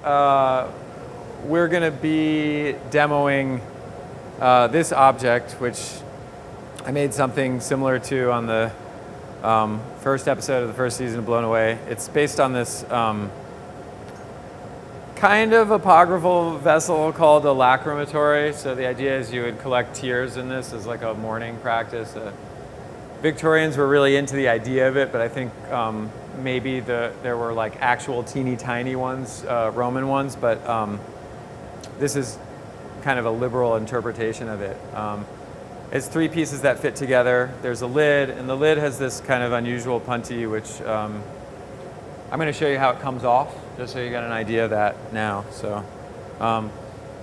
we're going to be demoing this object, which I made something similar to on the first episode of the first season of Blown Away. It's based on this kind of apocryphal vessel called a lacrimatory. So the idea is you would collect tears in this as like a morning practice. Victorians were really into the idea of it, but I think maybe there were like actual teeny tiny ones, Roman ones, but this is kind of a liberal interpretation of it. It's 3 pieces that fit together. There's a lid, and the lid has this kind of unusual puntee, which I'm going to show you how it comes off, just so you got an idea of that now. So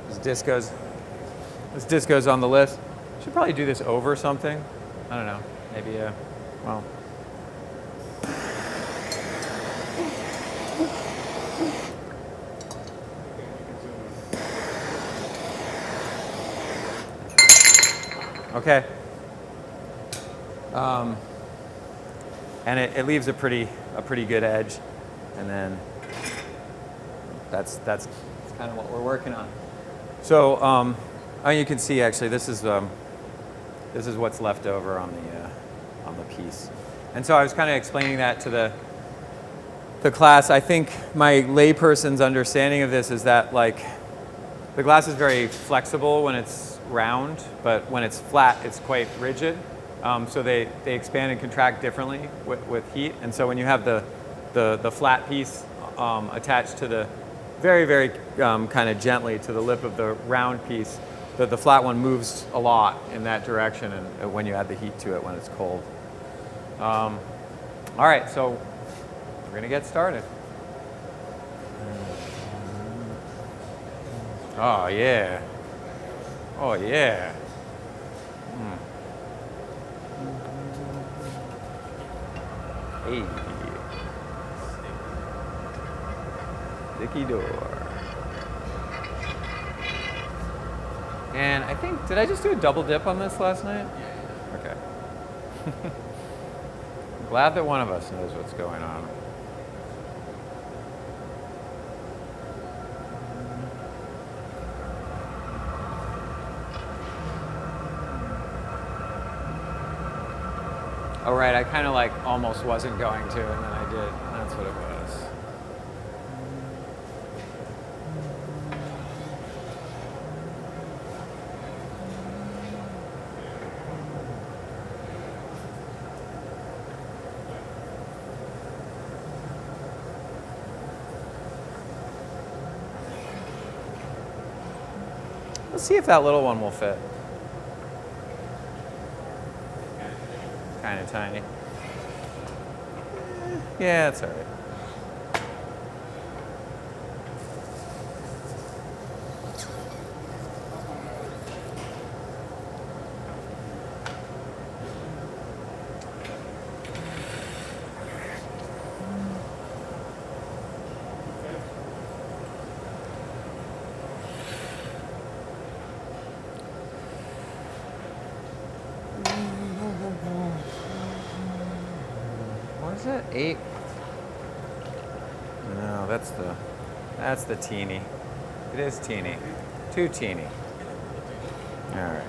this disc goes on the list. Should probably do this over something. I don't know. Maybe well. Okay. And it leaves a pretty good edge, and then that's kind of what we're working on. So you can see actually this is what's left over on the piece, and so I was kind of explaining that to the class. I think my layperson's understanding of this is that like the glass is very flexible when it's round, but when it's flat, it's quite rigid. So they expand and contract differently with heat. And so when you have the flat piece attached to the very kind of gently to the lip of the round piece, the flat one moves a lot in that direction, and when you add the heat to it when it's cold. All right, so we're going to get started. Oh yeah. Oh yeah. Hey. Sticky door. And I think, did I just do a double dip on this last night? Okay. I'm glad that one of us knows what's going on. Oh, right, I kind of like almost wasn't going to, and then I did. That's what it was. Let's see if that little one will fit. Kind of tiny. Yeah, it's all right. Is that 8? No, that's the teeny. It is teeny. Too teeny. All right.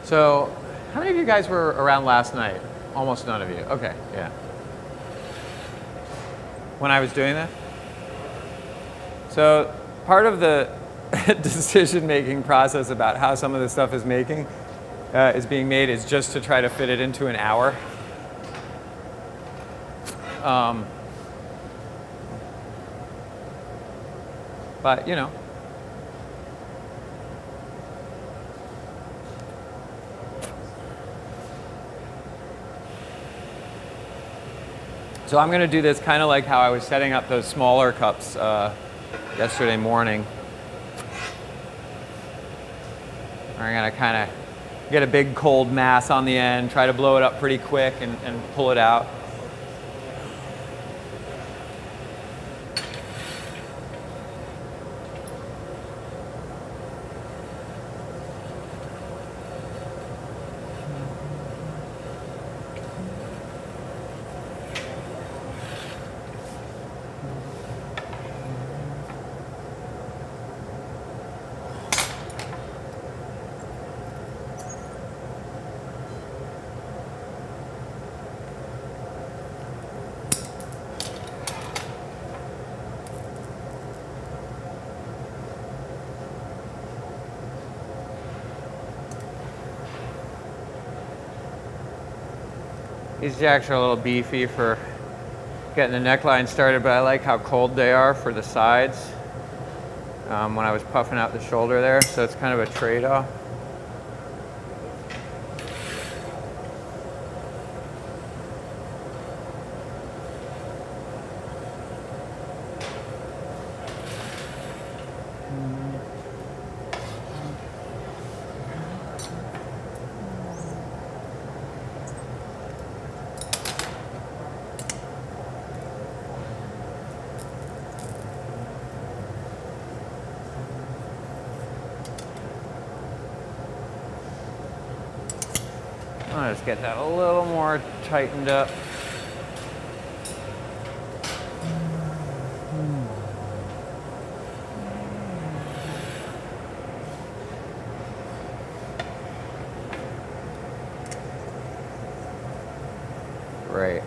So, how many of you guys were around last night? Almost none of you. Okay, yeah. When I was doing that? So, part of the decision-making process about how some of this stuff is being made is just to try to fit it into an hour. But, you know. So I'm going to do this kind of like how I was setting up those smaller cups yesterday morning. I'm going to kind of get a big cold mass on the end, try to blow it up pretty quick and pull it out. These jacks are a little beefy for getting the neckline started, but I like how cold they are for the sides when I was puffing out the shoulder there, so it's kind of a trade-off. I'll just get that a little more tightened up. Great.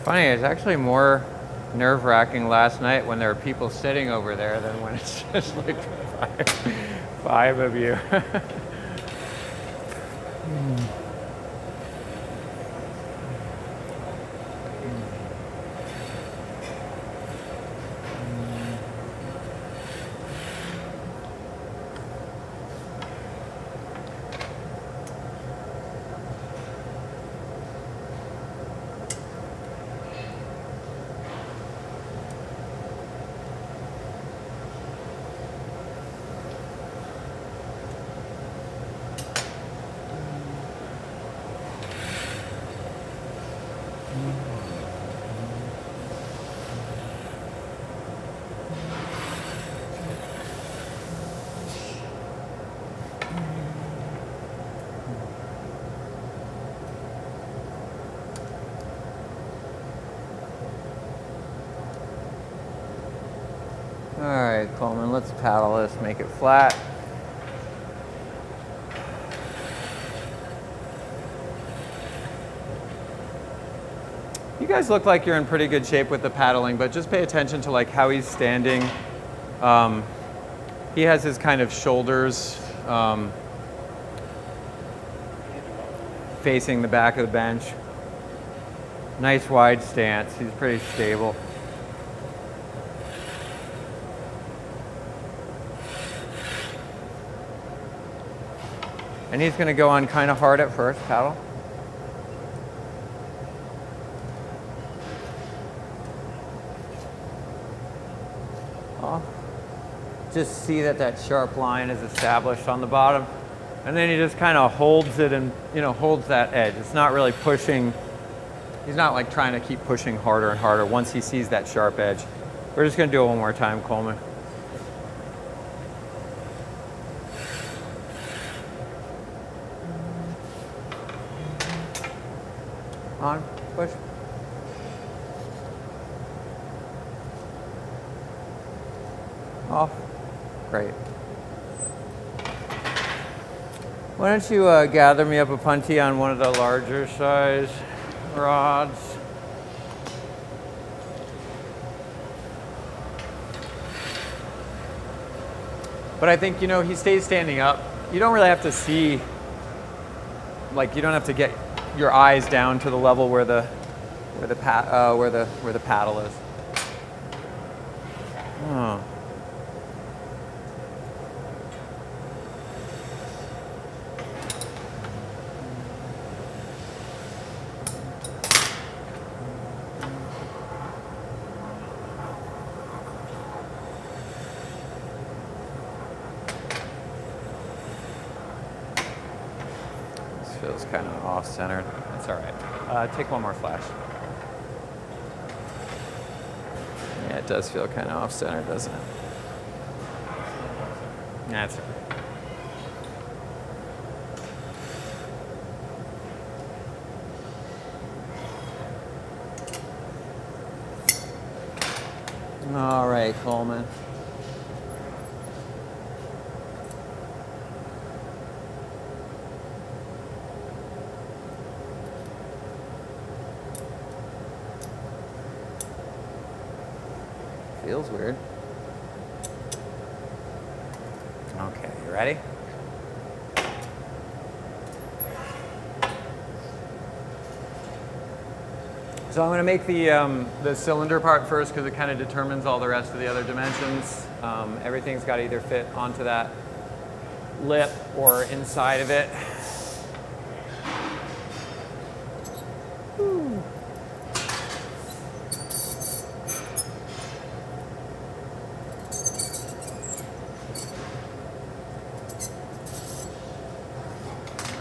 Funny, it's actually more nerve-wracking last night when there are people sitting over there than when it's just like five of you. All right, Coleman, let's paddle this, make it flat. You guys look like you're in pretty good shape with the paddling, but just pay attention to like how he's standing. He has his kind of shoulders facing the back of the bench. Nice wide stance, he's pretty stable. And he's going to go on kind of hard at first, paddle. Oh. just see that that sharp line is established on the bottom. And then he just kind of holds it and, holds that edge. It's not really pushing. He's not like trying to keep pushing harder and harder once he sees that sharp edge. We're just going to do it one more time, Coleman. On, push. Off. Great. Why don't you gather me up a puntee on one of the larger size rods? But I think, he stays standing up. You don't really have to see, like, you don't have to get your eyes down to the level where the paddle is. Oh. Feels kind of off-centered. That's all right. Take one more flash. Yeah, it does feel kind of off-centered, doesn't it? That's all right. All right, Coleman. Feels weird. Okay, you ready? So I'm going to make the cylinder part first because it kind of determines all the rest of the other dimensions. Everything's got to either fit onto that lip or inside of it.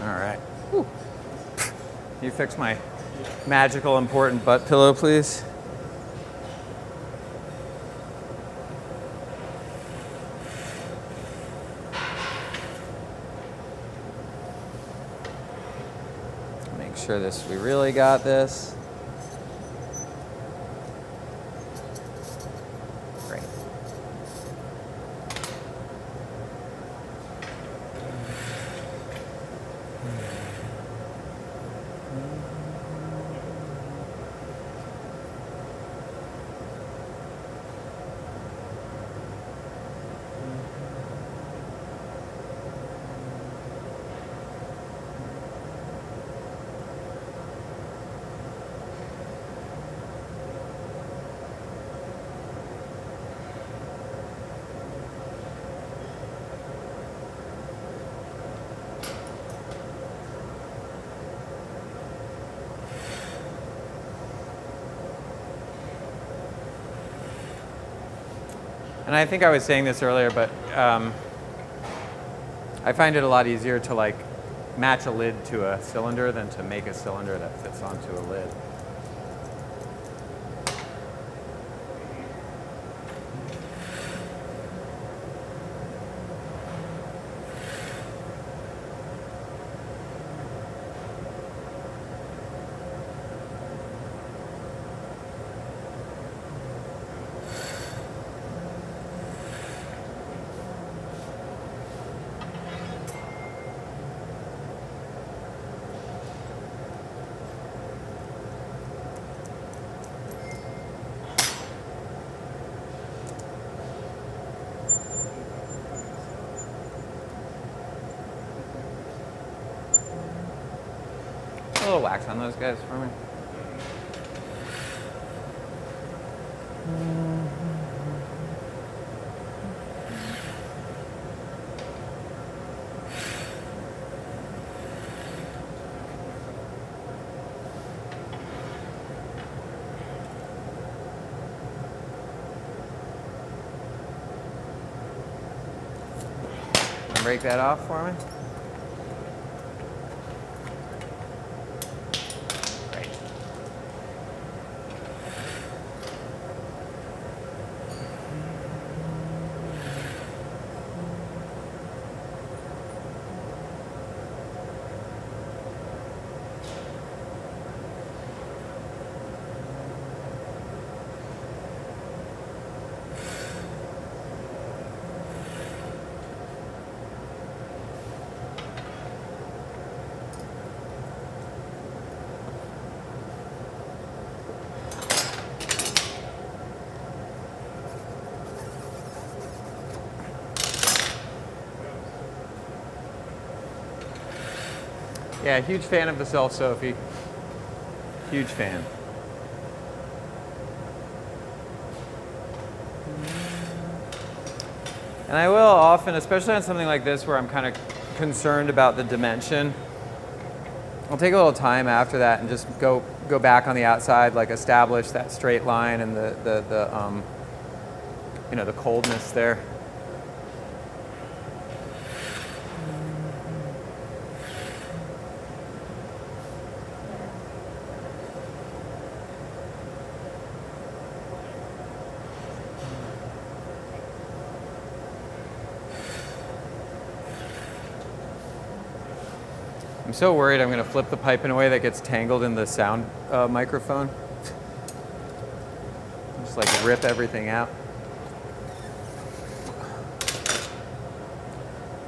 All right. Whew. Can you fix my magical important butt pillow, please? Make sure we really got this. Great. And I think I was saying this earlier, but I find it a lot easier to like match a lid to a cylinder than to make a cylinder that fits onto a lid. A little wax on those guys for me. break that off for me? Great. Yeah, huge fan of the self-Sophie. Huge fan. And I will often, especially on something like this where I'm kind of concerned about the dimension, I'll take a little time after that and just go back on the outside, like establish that straight line and the you know, the coldness there. I'm so worried I'm going to flip the pipe in a way that gets tangled in the sound microphone. Just like rip everything out.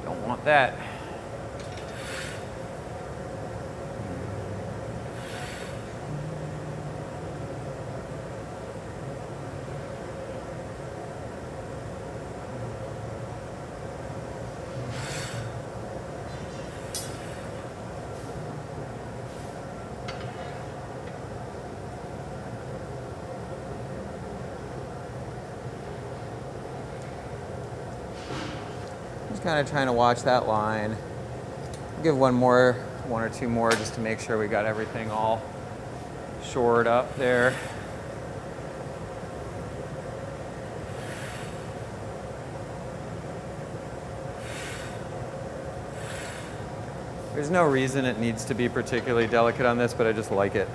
Don't want that. Kind of trying to watch that line. Give one or two more just to make sure we got everything all shored up there. There's no reason it needs to be particularly delicate on this, but I just like it.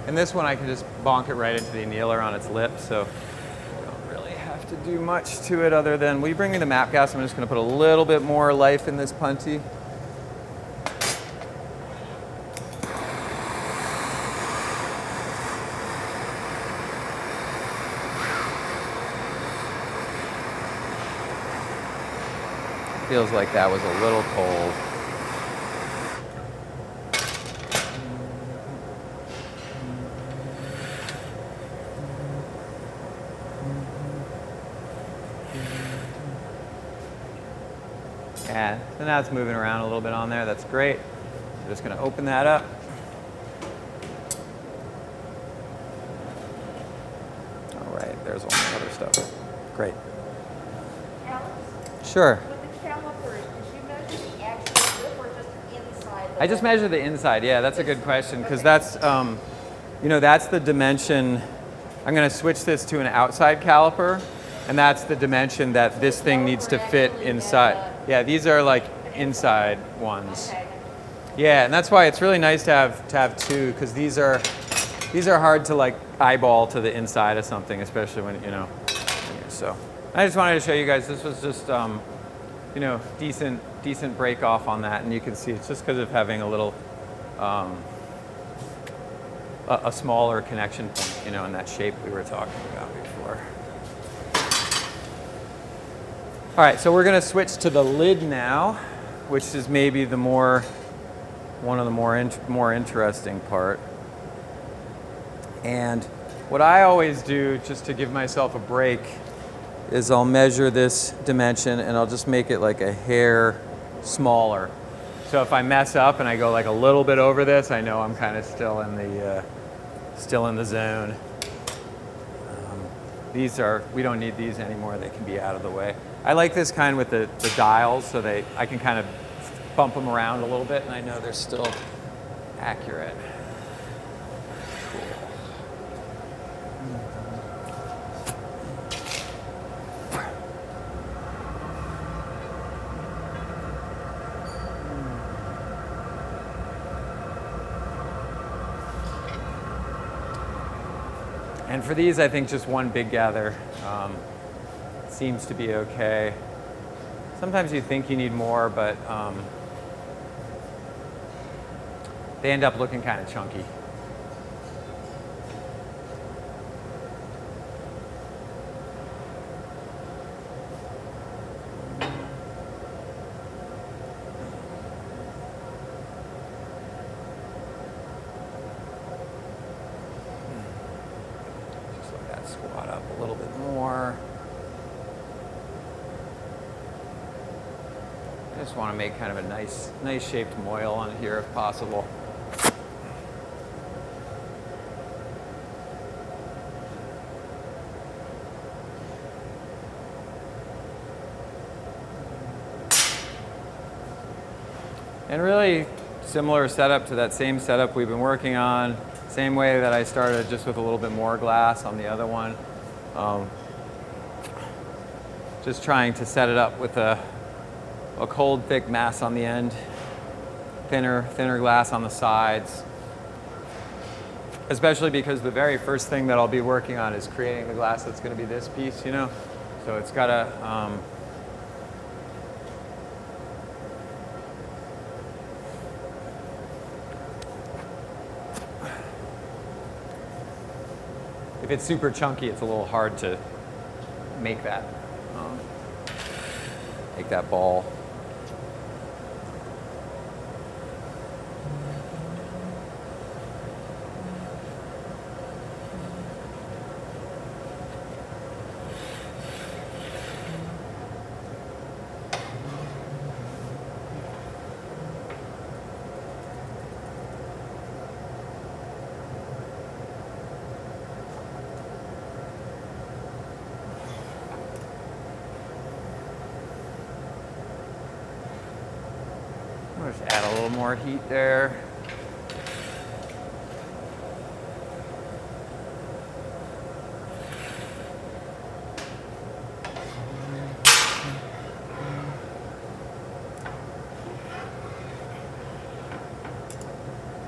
And this one I can just bonk it right into the annealer on its lip, so I don't really have to do much to it other than, will you bring me the map gas? I'm just going to put a little bit more life in this punty. Feels like that was a little cold. Yeah, so now it's moving around a little bit on there. That's great. I'm just going to open that up. All right, there's all the other stuff. Great. Alex? Sure. With the calipers, did you measure the actual lip or just inside? I just measure the inside. Yeah, that's a good question because that's, you know, that's the dimension. I'm going to switch this to an outside caliper, and that's the dimension that this thing needs to fit inside. Yeah, these are like inside ones. Okay. Yeah, and that's why it's really nice to have two, because these are hard to like eyeball to the inside of something, especially when, you know. So I just wanted to show you guys. This was just you know, decent break off on that, and you can see it's just because of having a little a smaller connection point, you know, in that shape we were talking about before. All right, so we're going to switch to the lid now, which is maybe the one of the more interesting part. And what I always do, just to give myself a break, is I'll measure this dimension and I'll just make it like a hair smaller. So if I mess up and I go like a little bit over this, I know I'm kind of still in the zone. We don't need these anymore. They can be out of the way. I like this kind with the dials, so I can kind of bump them around a little bit, and I know they're still accurate. And for these, I think just one big gather seems to be okay. Sometimes you think you need more, but they end up looking kind of chunky. Squat up a little bit more. I just want to make kind of a nice shaped moil on here if possible. And really similar setup to that same setup we've been working on. Same way that I started, just with a little bit more glass on the other one. Just trying to set it up with a cold, thick mass on the end, thinner glass on the sides. Especially because the very first thing that I'll be working on is creating the glass that's going to be this piece, you know? So it's got to... if it's super chunky, it's a little hard to make that ball. I'll just add a little more heat there.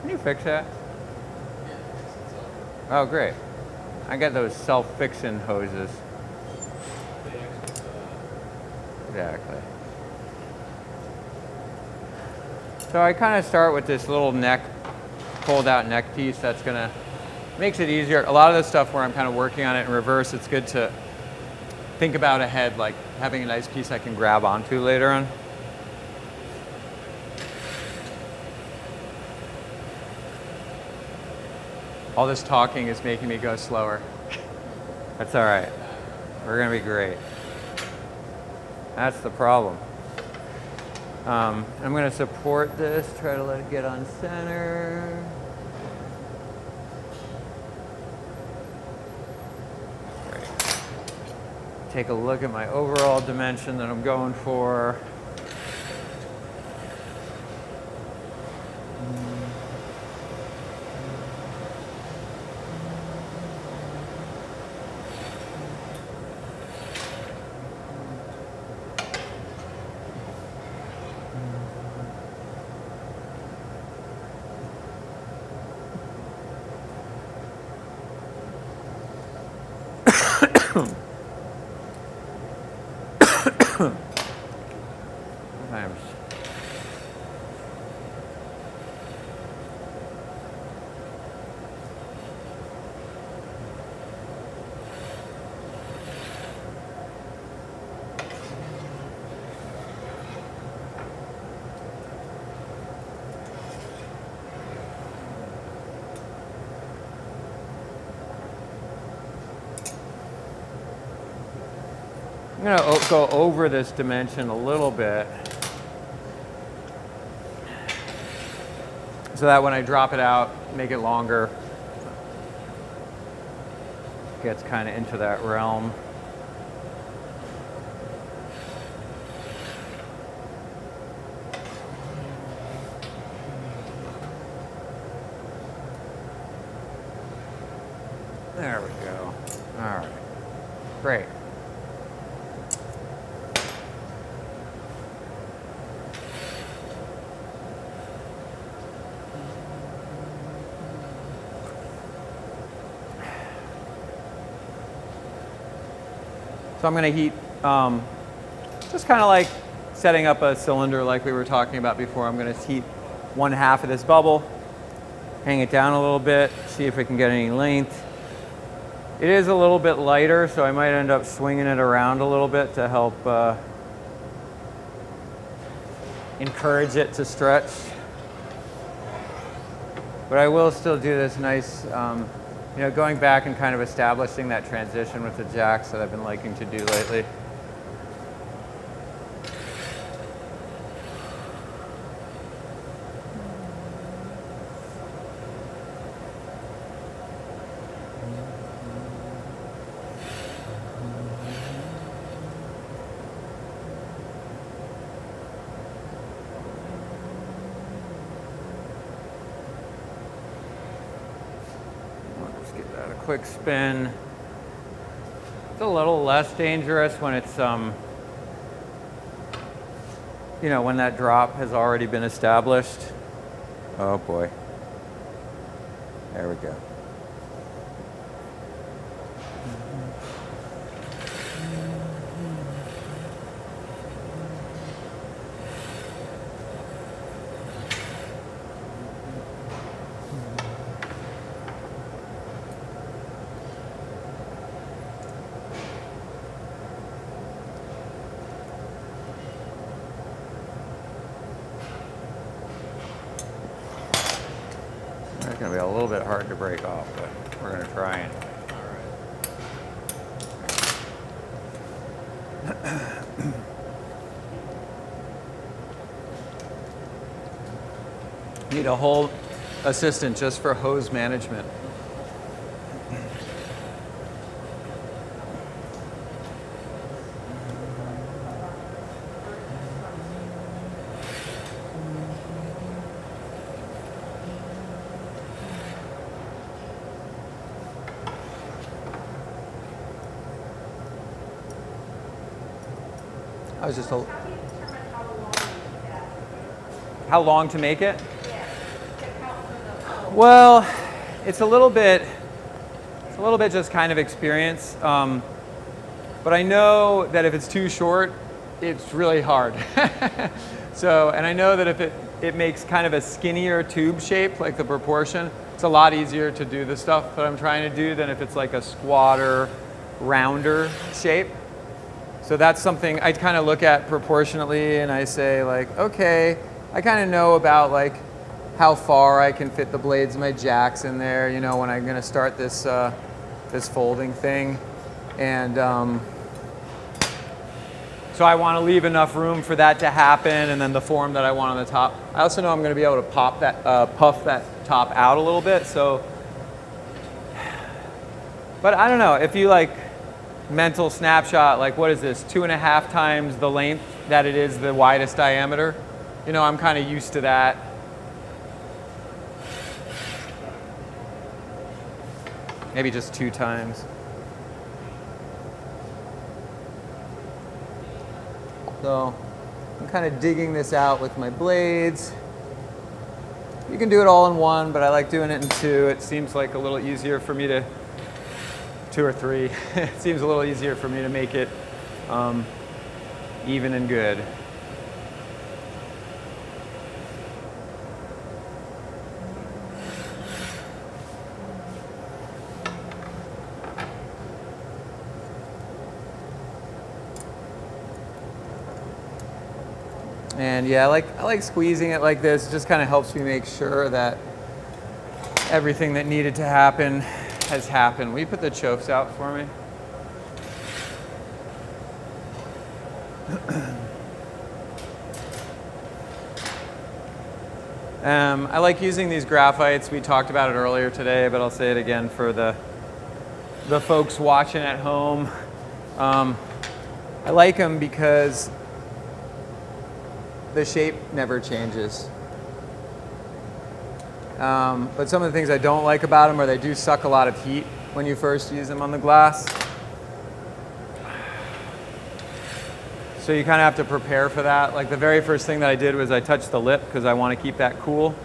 Can you fix that? Oh, great. I got those self-fixing hoses. Exactly. So I kind of start with this little fold out neck piece that's makes it easier. A lot of the stuff where I'm kind of working on it in reverse, it's good to think about ahead, like having a nice piece I can grab onto later on. All this talking is making me go slower. That's all right. We're gonna be great. That's the problem. I'm going to support this, try to let it get on center. Great. Take a look at my overall dimension that I'm going for. Sometimes. I'm going to go over this dimension a little bit so that when I drop it out, make it longer, it gets kind of into that realm. There we go. All right. Great. So I'm going to heat, just kind of like setting up a cylinder like we were talking about before. I'm going to heat 1/2 of this bubble, hang it down a little bit, see if we can get any length. It is a little bit lighter, so I might end up swinging it around a little bit to help encourage it to stretch. But I will still do this nice, you know, going back and kind of establishing that transition with the jacks that I've been liking to do lately. Quick spin. It's a little less dangerous when it's, you know, when that drop has already been established. Oh boy. There we go. It's going to be a little bit hard to break off, but we're going to try it. Need a whole assistant just for hose management. I was just a, How do you determine how long you need that? how long to make it? Yeah, to count for the full. Well, it's a little bit just kind of experience. But I know that if it's too short, it's really hard. So, and I know that if it makes kind of a skinnier tube shape, like the proportion, it's a lot easier to do the stuff that I'm trying to do than if it's like a squatter, rounder shape. So that's something I kind of look at proportionately, and I say like, okay, I kind of know about like how far I can fit the blades of my jacks in there, you know, when I'm going to start this this folding thing, and so I want to leave enough room for that to happen, and then the form that I want on the top. I also know I'm going to be able to puff that top out a little bit. So, but I don't know if you like. Mental snapshot, like what is this, 2.5 times the length that it is the widest diameter? You know, I'm kind of used to that. Maybe just 2 times. So I'm kind of digging this out with my blades. You can do it all in one, but I like doing it in 2. It seems like a little easier for me to 2 or 3. It seems a little easier for me to make it even and good. And yeah, I like squeezing it like this. It just kind of helps me make sure that everything that needed to happen has happened. Will you put the chokes out for me? I like using these graphites. We talked about it earlier today, but I'll say it again for the folks watching at home. I like them because the shape never changes. But some of the things I don't like about them are they do suck a lot of heat when you first use them on the glass. So you kind of have to prepare for that. Like the very first thing that I did was I touched the lip because I want to keep that cool.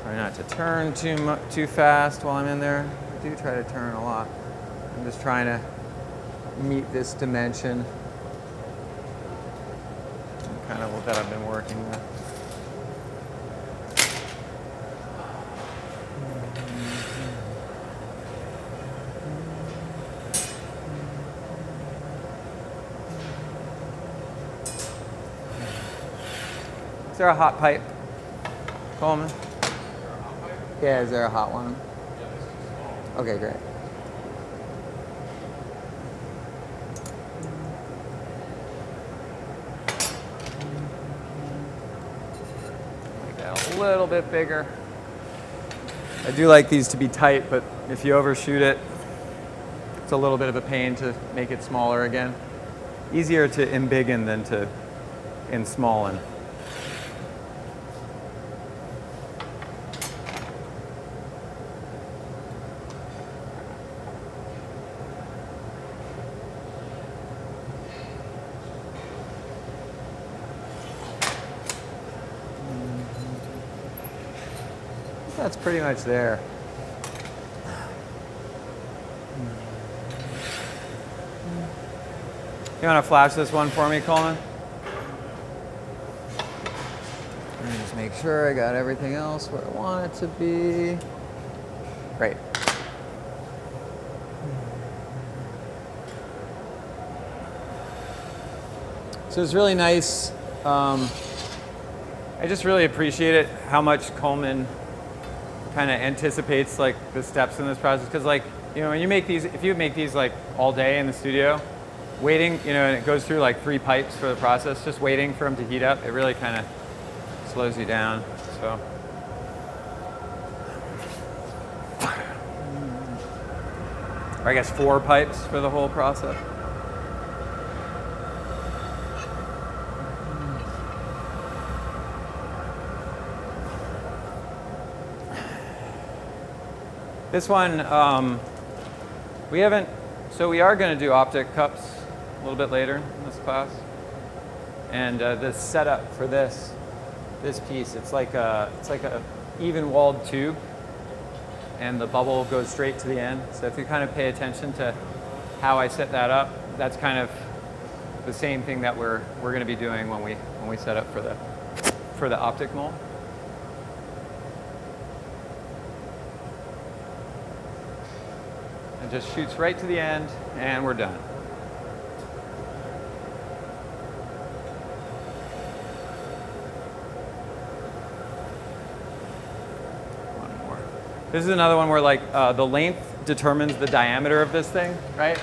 Try not to turn too fast while I'm in there. I do try to turn a lot. I'm just trying to meet this dimension. Kind of what that I've been working with. Is there a hot pipe, Coleman? Yeah, is there a hot one? Okay, great. Make that a little bit bigger. I do like these to be tight, but if you overshoot it, it's a little bit of a pain to make it smaller again. Easier to embiggen than to ensmallen. That's pretty much there. You want to flash this one for me, Coleman? Let me just make sure I got everything else where I want it to be. Great. So it's really nice. I just really appreciate it how much Coleman kind of anticipates like the steps in this process, because like, you know, when you make these, if you make these like all day in the studio, waiting, you know, and it goes through like 3 pipes for the process, just waiting for them to heat up, it really kind of slows you down. So or I guess 4 pipes for the whole process. This one, we haven't, so we are going to do optic cups a little bit later in this class. And the setup for this piece, it's like a even-walled tube, and the bubble goes straight to the end. So if you kind of pay attention to how I set that up, that's kind of the same thing that we're going to be doing when we set up for the optic mold. It just shoots right to the end, and we're done. One more. This is another one where like the length determines the diameter of this thing, right?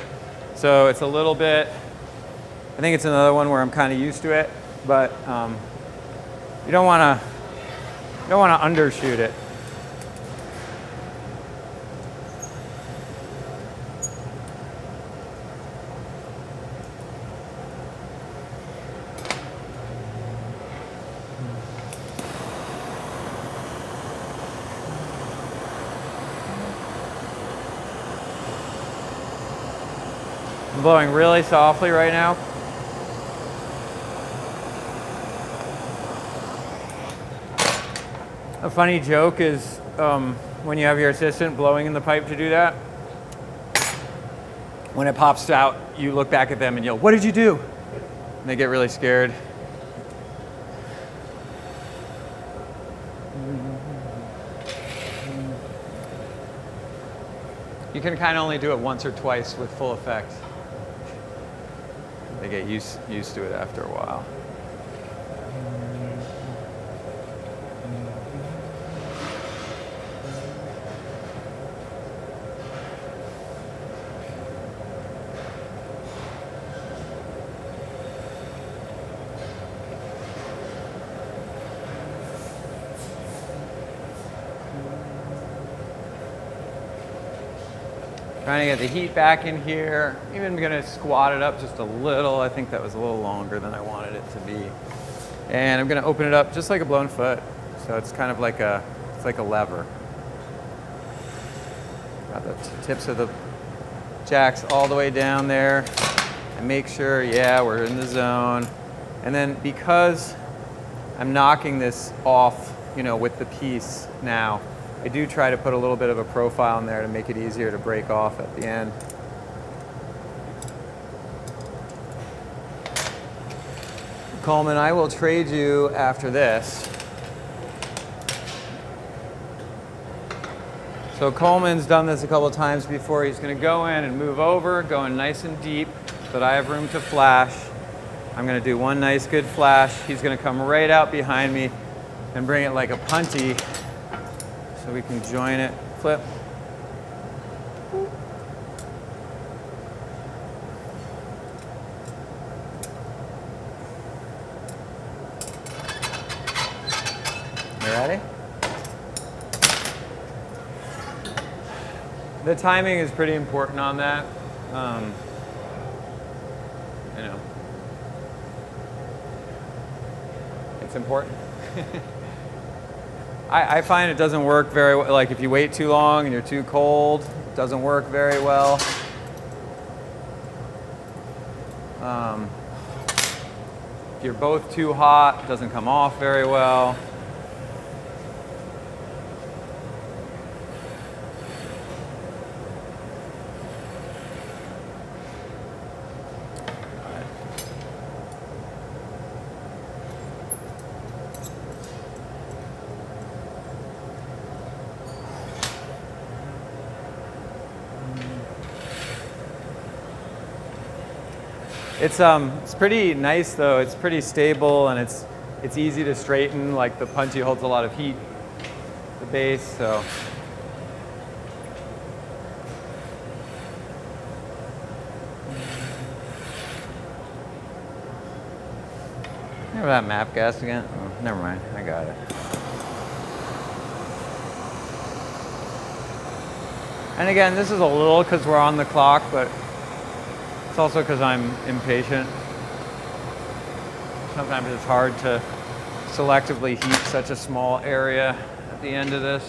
So it's a little bit, I think it's another one where I'm kind of used to it, but you don't want to undershoot it. I'm blowing really softly right now. A funny joke is when you have your assistant blowing in the pipe to do that, when it pops out, you look back at them and yell, "What did you do?" And they get really scared. You can kind of only do it once or twice with full effect. They get used to it after a while. Trying to get the heat back in here. Even gonna squat it up just a little. I think that was a little longer than I wanted it to be. And I'm gonna open it up just like a blown foot. So it's kind of like it's like a lever. Got the tips of the jacks all the way down there. And make sure, yeah, we're in the zone. And then because I'm knocking this off, you know, with the piece now, I do try to put a little bit of a profile in there to make it easier to break off at the end. Coleman, I will trade you after this. So Coleman's done this a couple of times before. He's going to go in and move over, going nice and deep, but I have room to flash. I'm going to do one nice good flash. He's going to come right out behind me and bring it like a punty so we can join it. Flip. You ready? The timing is pretty important on that. You know, it's important. I find it doesn't work very well. Like if you wait too long and you're too cold, it doesn't work very well. If you're both too hot, it doesn't come off very well. It's pretty nice though. It's pretty stable and it's easy to straighten. Like the punchy holds a lot of heat, the base, so. Remember that map gas again? Oh, never mind, I got it. And again, this is a little because we're on the clock, but it's also because I'm impatient. Sometimes it's hard to selectively heat such a small area at the end of this.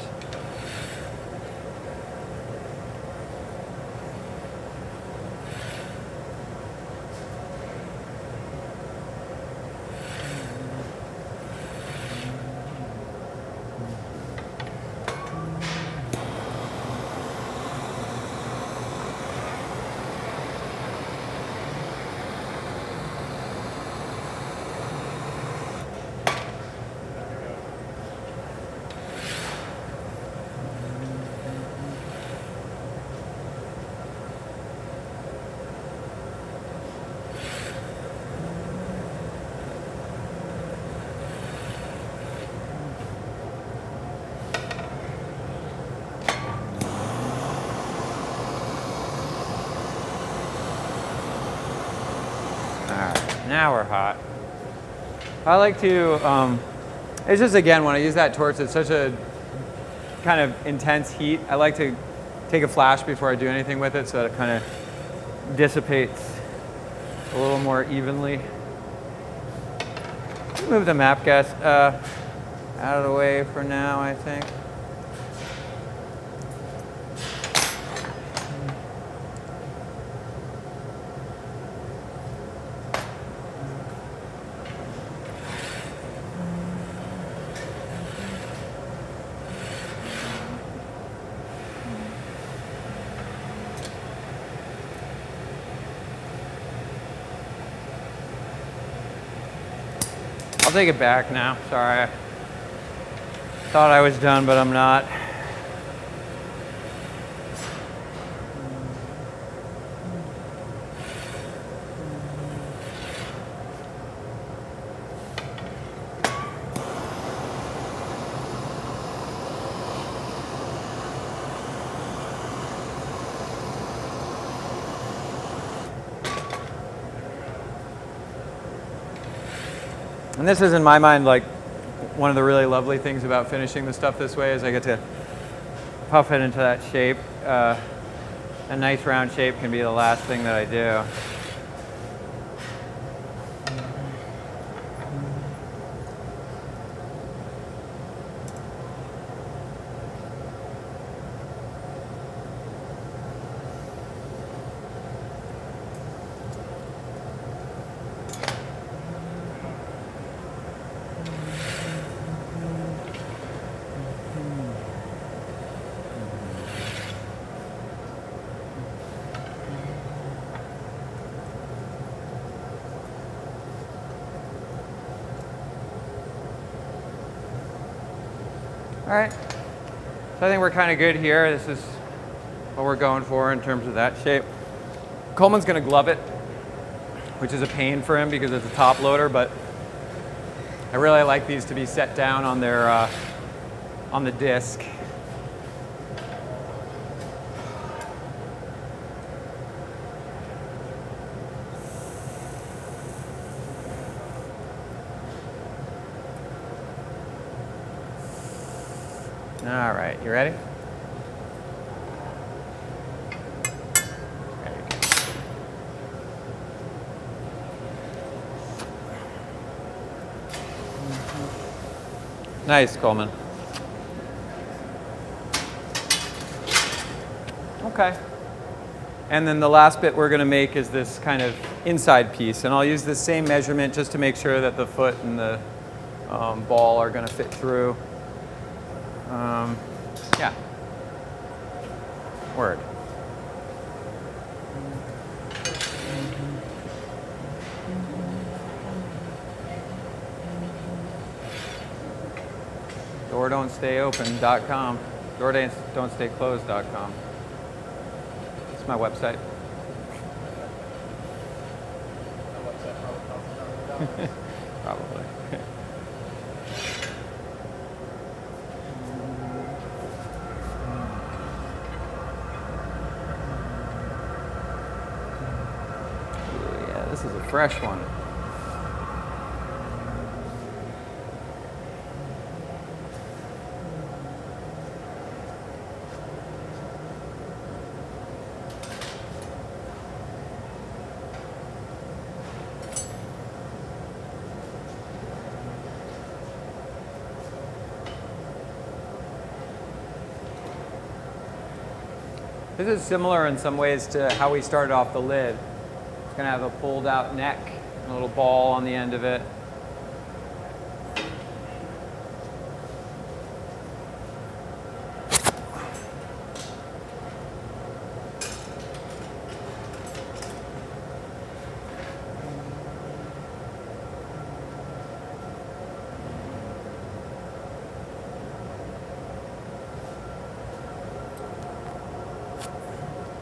Now we're hot. I like to, it's just again, when I use that torch, it's such a kind of intense heat. I like to take a flash before I do anything with it so that it kind of dissipates a little more evenly. Move the map gas out of the way for now, I think. I'll take it back now. Sorry. I thought I was done, but I'm not. And this is, in my mind, like one of the really lovely things about finishing the stuff this way is I get to puff it into that shape. And A nice round shape can be the last thing that I do. All right, so I think we're kind of good here. This is what we're going for in terms of that shape. Coleman's gonna glove it, which is a pain for him because it's a top loader, but I really like these to be set down on their, on the disc. All right, you ready? There you go. Nice, Coleman. Okay. And then the last bit we're going to make is this kind of inside piece. And I'll use the same measurement just to make sure that the foot and the ball are going to fit through. Yeah. Word. DoorDon'tStayOpen.com. DoorDon'tStayClosed.com. It's my website. Probably. Yeah, this is a fresh one. This is similar in some ways to how we started off the lid. It's going to have a pulled out neck, and a little ball on the end of it.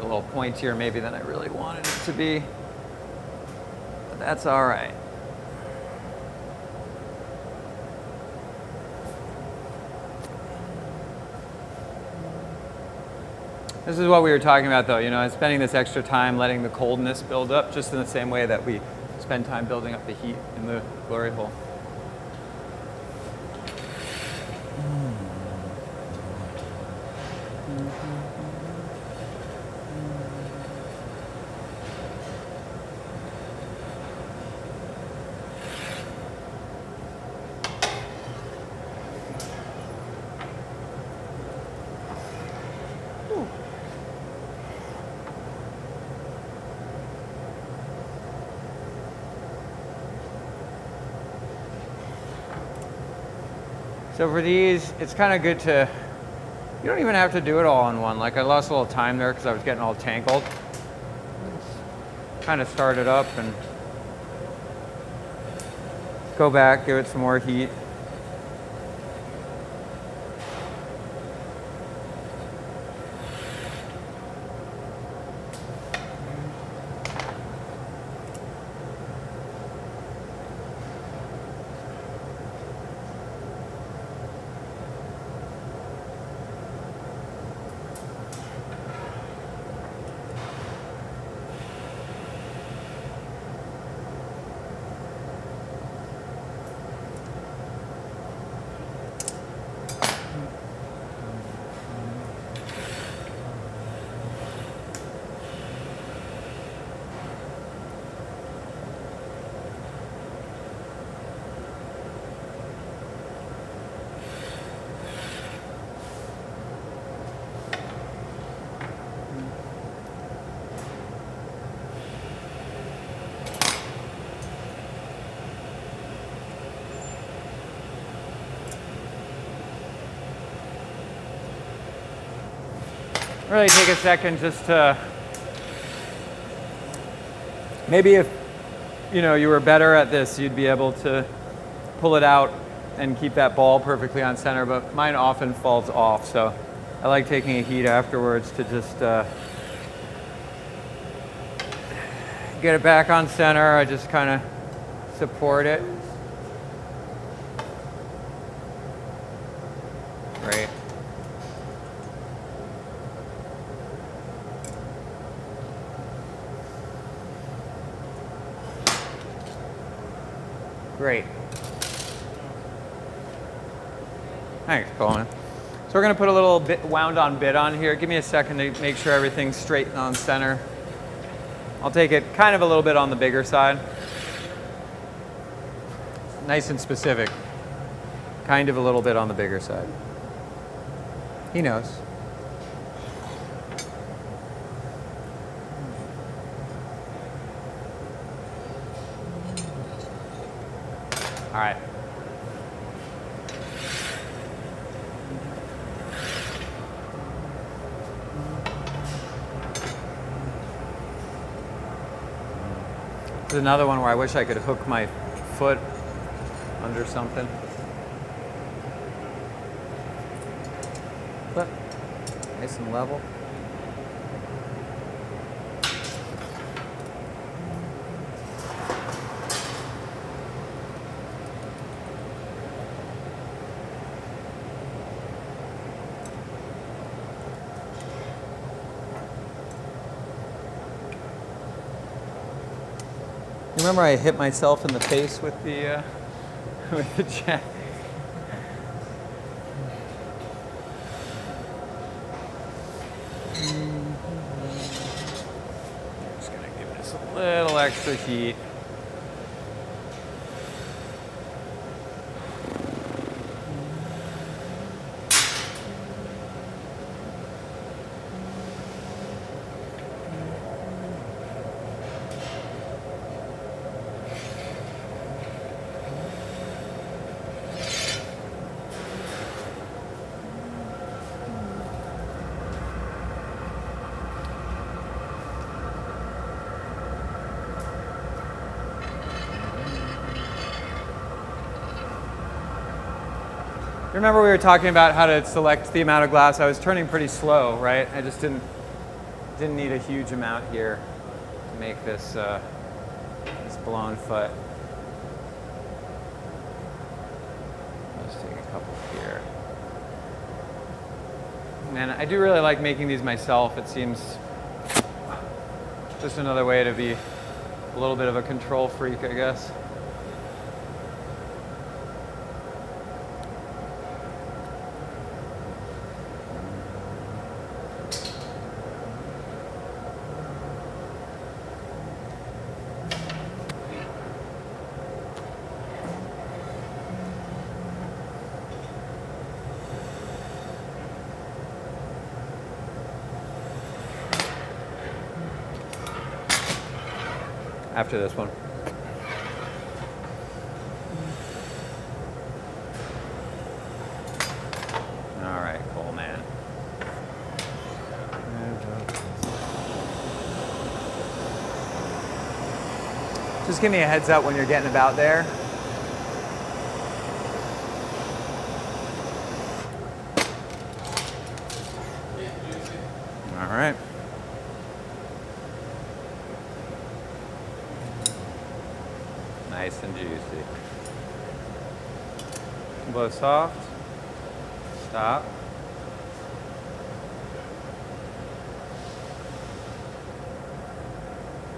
A little pointier maybe than I really wanted it to be, but that's all right. This is what we were talking about though, you know, spending this extra time letting the coldness build up just in the same way that we spend time building up the heat in the glory hole. So for these, it's kind of good to, you don't even have to do it all in one. Like I lost a little time there because I was getting all tangled. Kind of start it up and go back, give it some more heat. really take a second just to, maybe if you were better at this, you'd be able to pull it out and keep that ball perfectly on center, but mine often falls off, so I like taking a heat afterwards to just get it back on center. I just kind of support it. Great. Great. Thanks, Coleman. So we're going to put a little bit wound-on bit on here. Give me a second to make sure everything's straight and on center. I'll take it kind of a little bit on the bigger side. Nice and specific. Kind of a little bit on the bigger side. He knows. All right. This is another one where I wish I could hook my foot under something. But nice and level. Remember I hit myself in the face with the jack. Just gonna give this a little extra heat. Remember we were talking about how to select the amount of glass. I was turning pretty slow, right? I just didn't need a huge amount here to make this this blown foot. Let's take a couple here. Man, I do really like making these myself. It seems just another way to be a little bit of a control freak, I guess. After this one. All right, cool, man. Just give me a heads up when you're getting about there. All right. Nice and juicy. Blow soft. Stop.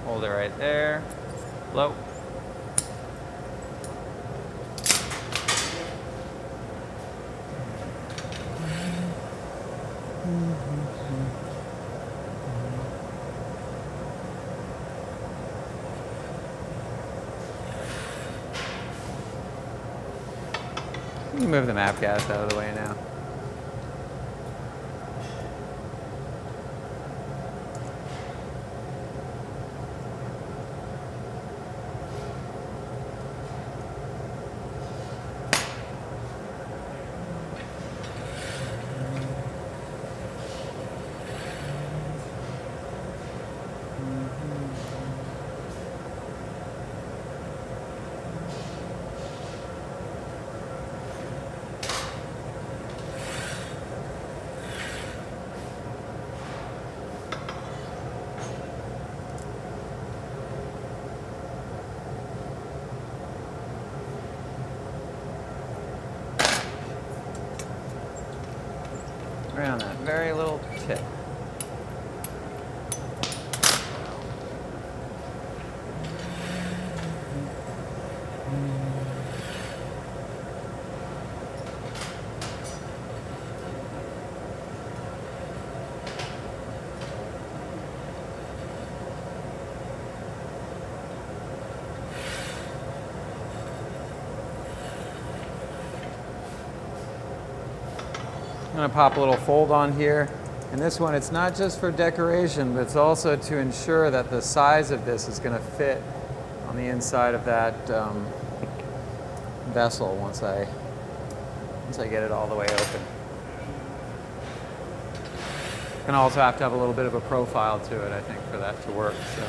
Hold it right there. Blow. You can move the map gas out of the way now. Right on that very little tip. I'm going to pop a little fold on here. And this one, it's not just for decoration, but it's also to ensure that the size of this is going to fit on the inside of that vessel once I get it all the way open. Going to also have to have a little bit of a profile to it, I think, for that to work. So.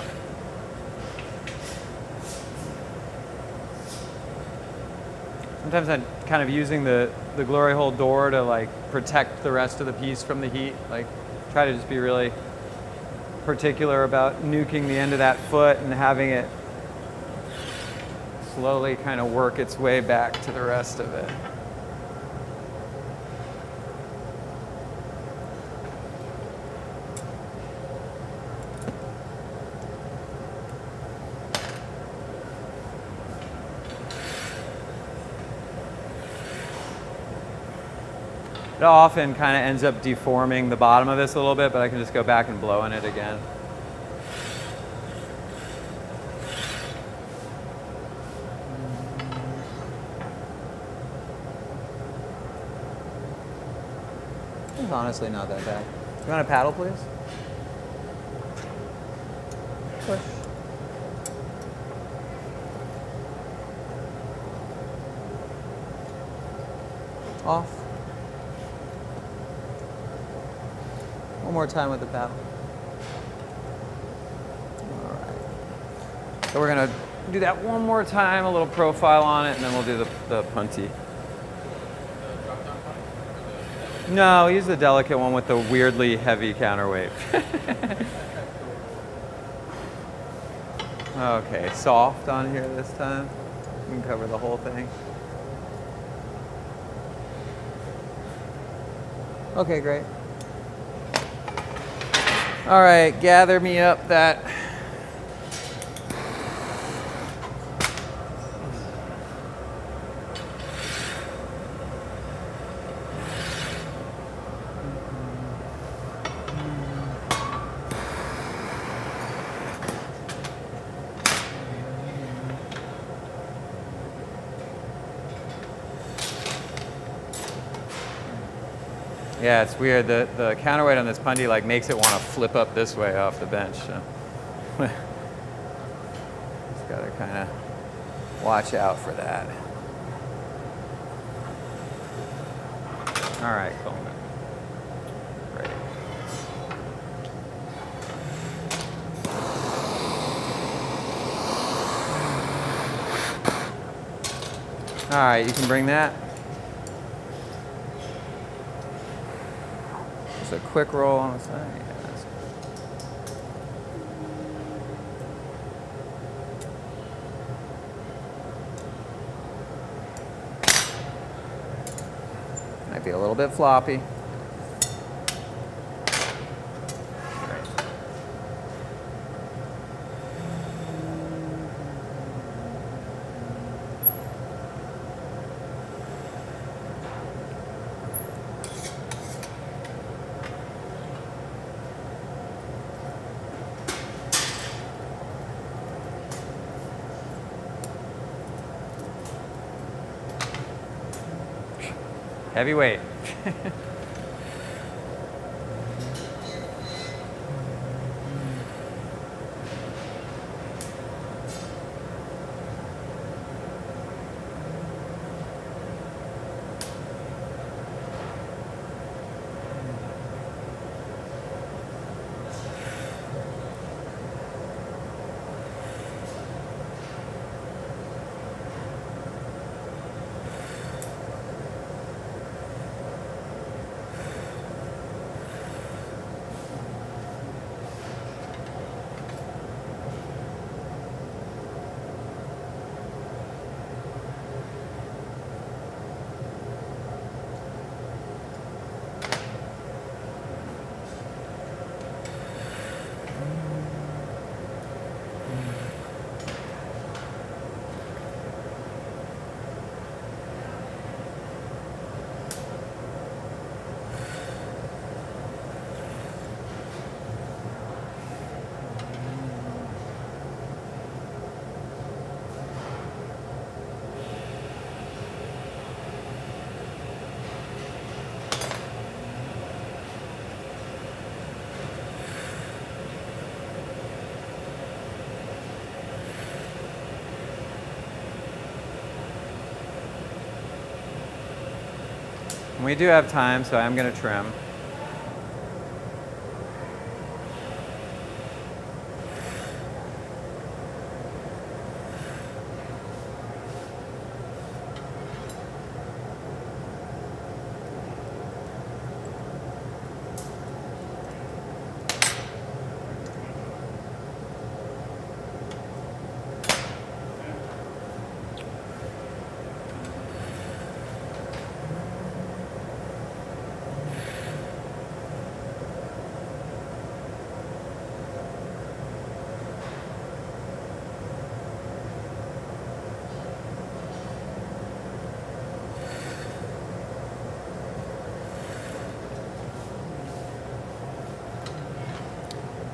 Sometimes I'm kind of using the glory hole door to like protect the rest of the piece from the heat. Like try to just be really particular about nuking the end of that foot and having it slowly kind of work its way back to the rest of it. It often kind of ends up deforming the bottom of this a little bit, but I can just go back and blow in it again. It's honestly not that bad. You want a paddle, please? Push. Off. One more time with the paddle. All right. So we're gonna do that one more time, a little profile on it, and then we'll do the punty. No, use the delicate one with the weirdly heavy counterweight. Okay, soft on here this time. You can cover the whole thing. Okay, great. All right, gather me up that. Yeah, it's weird. The counterweight on this punty like makes it want to flip up this way off the bench. So. Just gotta kind of watch out for that. All right, Coleman. Great. All right, you can bring that. Just a quick roll on the side. Yeah, that's good. Might be a little bit floppy. Heavyweight. And we do have time, so I'm going to trim.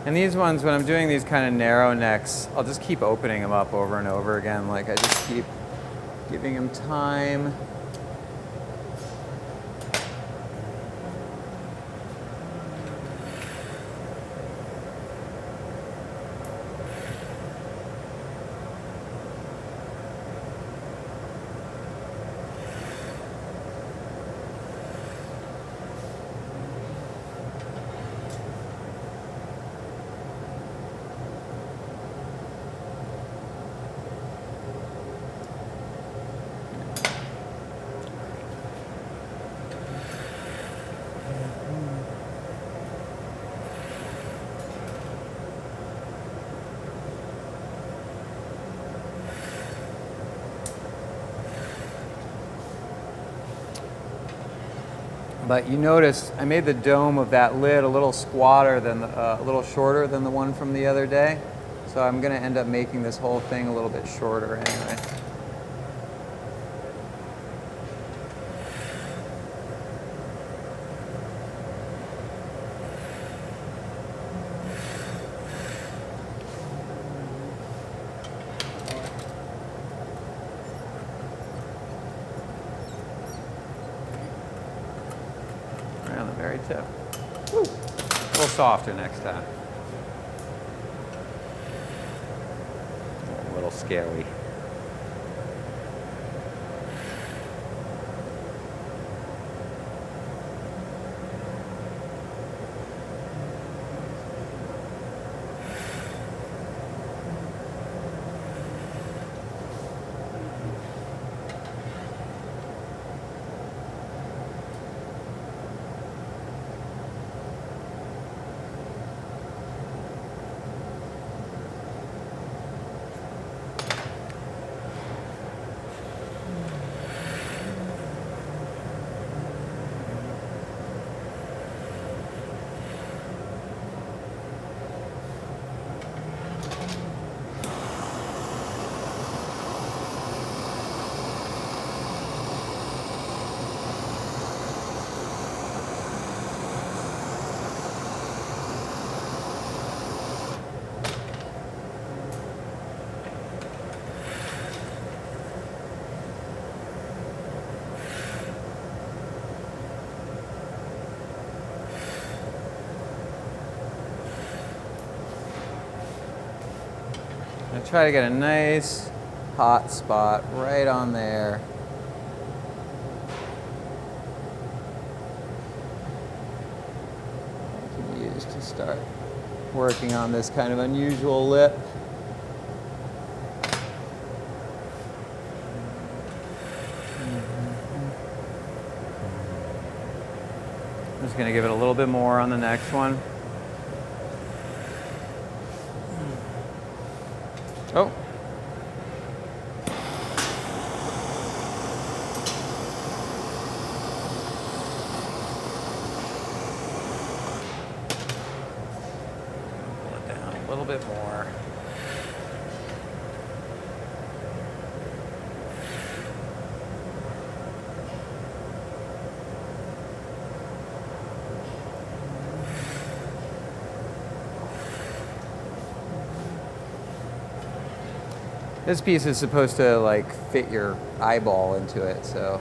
And these ones, when I'm doing these kind of narrow necks, I'll just keep opening them up over and over again. Like I just keep giving them time. But you notice I made the dome of that lid a little squatter than a little shorter than the one from the other day. So I'm going to end up making this whole thing a little bit shorter anyway. On the very tip. Woo. A little softer next time. A little scary. I try to get a nice hot spot right on there. I can use to start working on this kind of unusual lip. I'm just going to give it a little bit more on the next one. Oh. Pull it down a little bit more. This piece is supposed to like fit your eyeball into it, so.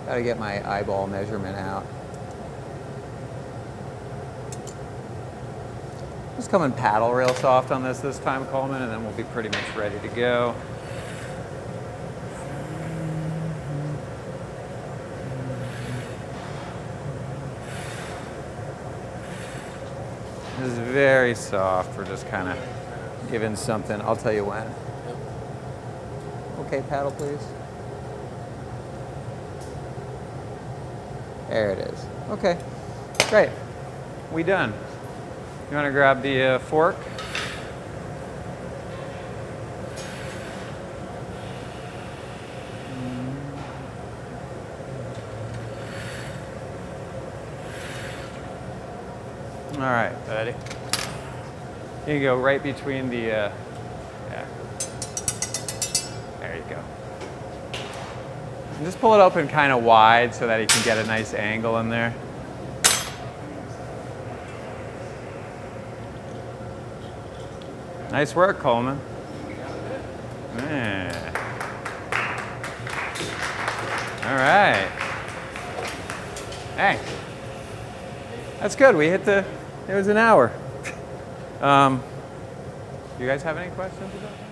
Gotta get my eyeball measurement out. Just come and paddle real soft on this time, Coleman, and then we'll be pretty much ready to go. This is very soft. We're just kind of giving something. I'll tell you when. Okay, paddle, please. There it is. Okay, great. We done. You want to grab the fork? All right, buddy. You can go right between the, yeah. There you go. And just pull it open kind of wide so that you can get a nice angle in there. Nice work, Coleman. Yeah. All right. Hey. That's good. We hit the, it was an hour. You guys have any questions about that?